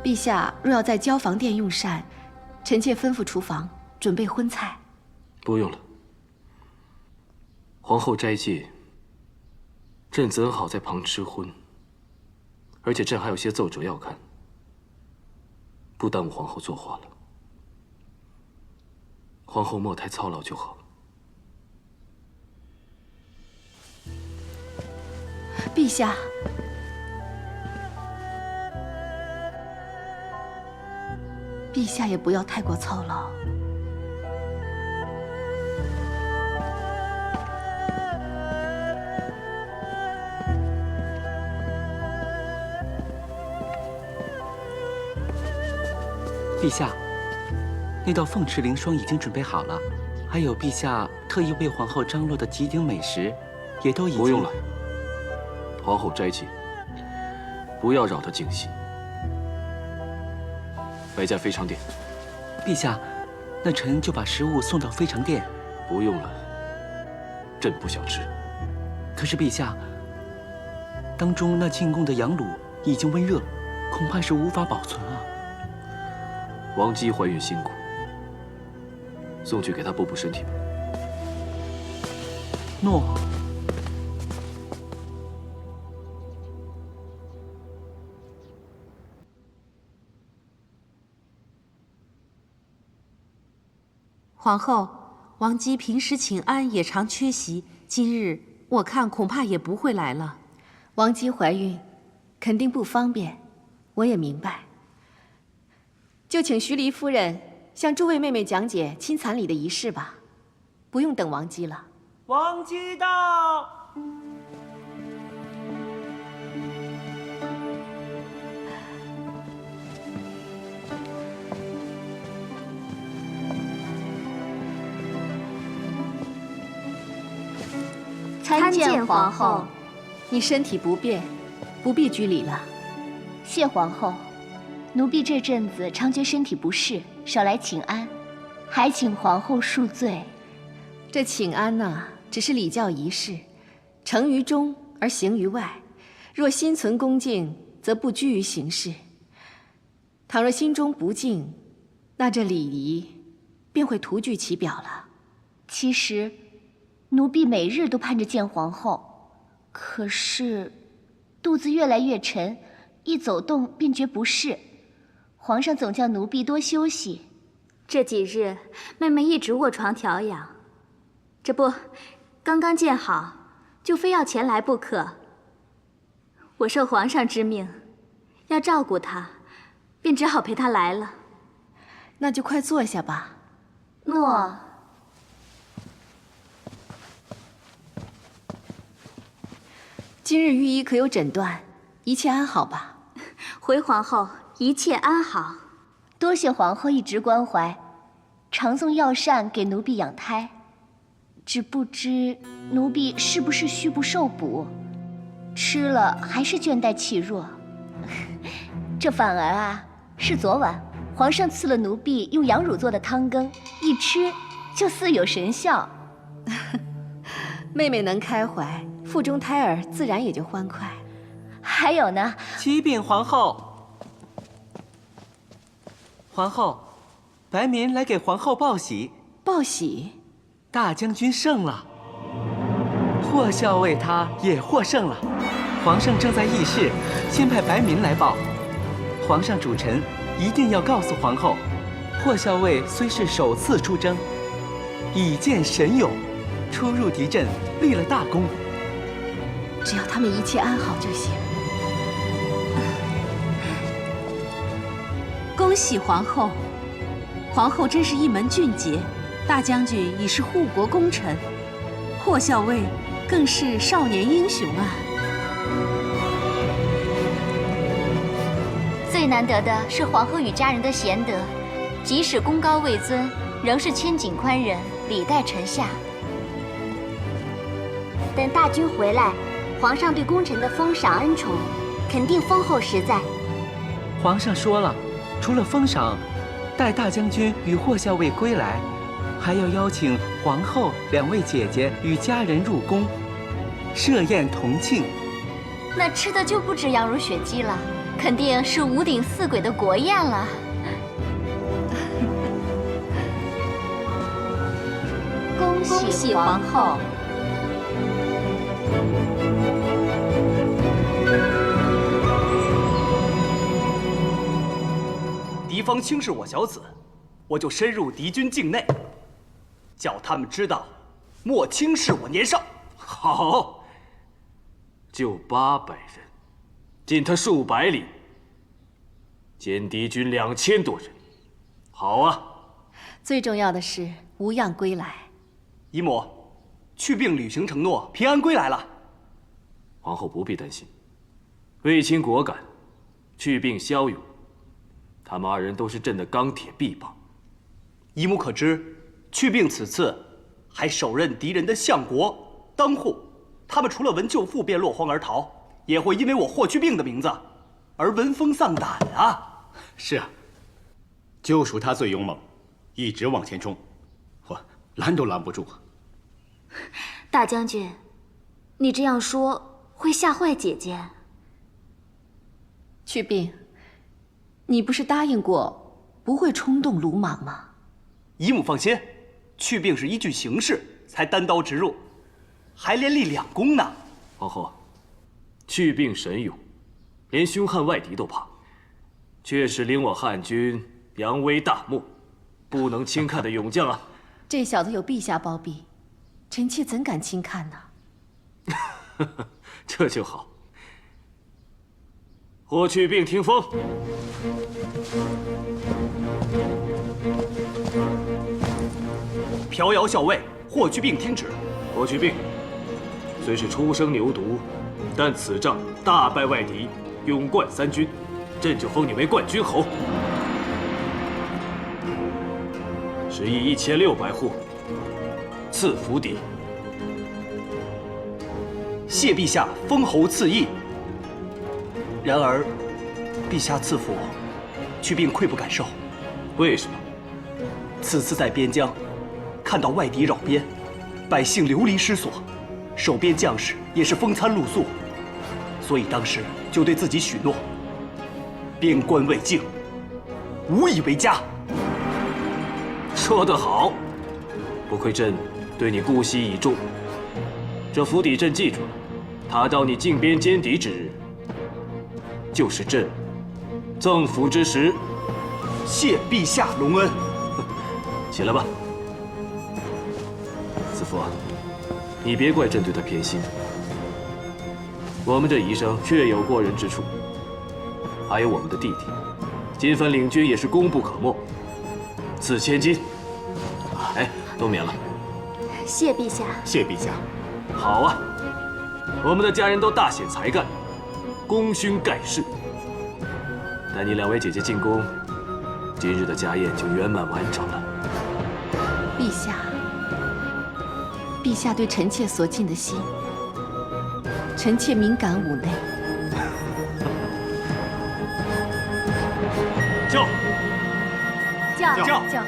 陛下若要在交房殿用膳，臣妾吩咐厨房准备荤菜。不用了。皇后斋戒，朕怎好在旁吃荤？而且朕还有些奏折要看，不耽误皇后作画了。皇后莫太操劳就好。陛下，陛下也不要太过操劳。陛下，那道凤翅凌霜已经准备好了，还有陛下特意为皇后张罗的几鼎美食，也都已经……不用了。皇后斋戒，不要扰她静息。摆在非常殿。陛下，那臣就把食物送到非常殿。不用了，朕不想吃。可是陛下，当中那进贡的羊卤已经温热，恐怕是无法保存啊。王姬怀孕辛苦，送去给她补补身体吧。诺。皇后，王姬平时请安也常缺席，今日我看恐怕也不会来了。王姬怀孕，肯定不方便，我也明白。就请徐黎夫人向诸位妹妹讲解亲蚕礼的仪式吧，不用等王姬了。王姬到。参见皇后。你身体不便，不必拘礼了。谢皇后。奴婢这阵子常觉身体不适，少来请安，还请皇后恕罪。这请安呐，只是礼教仪式，成于中而行于外。若心存恭敬，则不拘于形式；倘若心中不敬，那这礼仪便会图具其表了。其实，奴婢每日都盼着见皇后，可是肚子越来越沉，一走动便觉不适。皇上总叫奴婢多休息。这几日，妹妹一直卧床调养，这不，刚刚见好，就非要前来不可。我受皇上之命，要照顾她，便只好陪她来了。那就快坐下吧。诺。今日御医可有诊断？一切安好吧？回皇后，一切安好。多谢皇后一直关怀，常送药膳给奴婢养胎。只不知奴婢是不是虚不受补，吃了还是倦怠气弱。这反而是昨晚皇上赐了奴婢用羊乳做的汤羹，一吃就似有神效。妹妹能开怀，腹中胎儿自然也就欢快。还有呢，启禀皇后，皇后，白民来给皇后报喜。报喜？大将军胜了，霍校尉他也获胜了。皇上正在议事，先派白民来报。皇上主臣一定要告诉皇后，霍校尉虽是首次出征，已见神勇，出入敌阵立了大功。只要他们一切安好就行。恭喜皇后！皇后真是一门俊杰，大将军已是护国功臣，霍校尉更是少年英雄啊！最难得的是皇后与家人的贤德，即使功高位尊，仍是千景宽仁，礼待臣下。等大军回来，皇上对功臣的封赏恩宠，肯定丰厚实在。皇上说了，除了封赏，待大将军与霍校尉归来，还要邀请皇后两位姐姐与家人入宫，设宴同庆。那吃的就不止羊乳血鸡了，肯定是五鼎四簋的国宴了。恭喜皇后！敌方轻视我小子，我就深入敌军境内，叫他们知道，莫轻视我年少。好，就800人，进他数百里，歼敌军2000多人。好啊！最重要的是无恙归来。姨母，去病履行承诺，平安归来了。皇后不必担心，卫青果敢，去病骁勇，他们2人都是朕的钢铁臂膀。姨母可知，去病此次还手刃敌人的相国、当户，他们除了闻救父便落荒而逃，也会因为我霍去病的名字而闻风丧胆啊！是啊，就属他最勇猛，一直往前冲，我拦都拦不住。大将军，你这样说会吓坏姐姐。去病，你不是答应过不会冲动鲁莽吗？姨母放心，去病是依据形势才单刀直入，还连立2功呢。皇后，去病神勇，连凶悍外敌都怕，确实领我汉军扬威大漠，不能轻看的勇将啊！这小子有陛下包庇，臣妾怎敢轻看呢？这就好。霍去病听风。飘摇校尉霍去病听旨。霍去病虽是初生牛犊，但此仗大败外敌，勇冠3军，朕就封你为冠军侯。食邑1600户，赐府邸。谢陛下封侯赐邑。然而，陛下赐府，去病愧不敢受。为什么？此次在边疆，看到外敌扰边，百姓流离失所，守边将士也是风餐露宿，所以当时就对自己许诺：边关未静，无以为家。说得好，不愧朕对你顾惜已重。这府邸朕记住了，他到你靖边歼敌之日，就是朕赠府之时。谢陛下隆恩。起来吧，子父，你别怪朕对他偏心。我们这医生确有过人之处，还有我们的弟弟，金番领军也是功不可没。赐千金，哎，都免了。谢陛下。谢陛下。好啊，我们的家人都大显才干，功勋盖世。带你两位姐姐进宫，今日的家宴就圆满完成了。陛下，陛下对臣妾所尽的心，臣妾敏感五内。叫！叫！叫！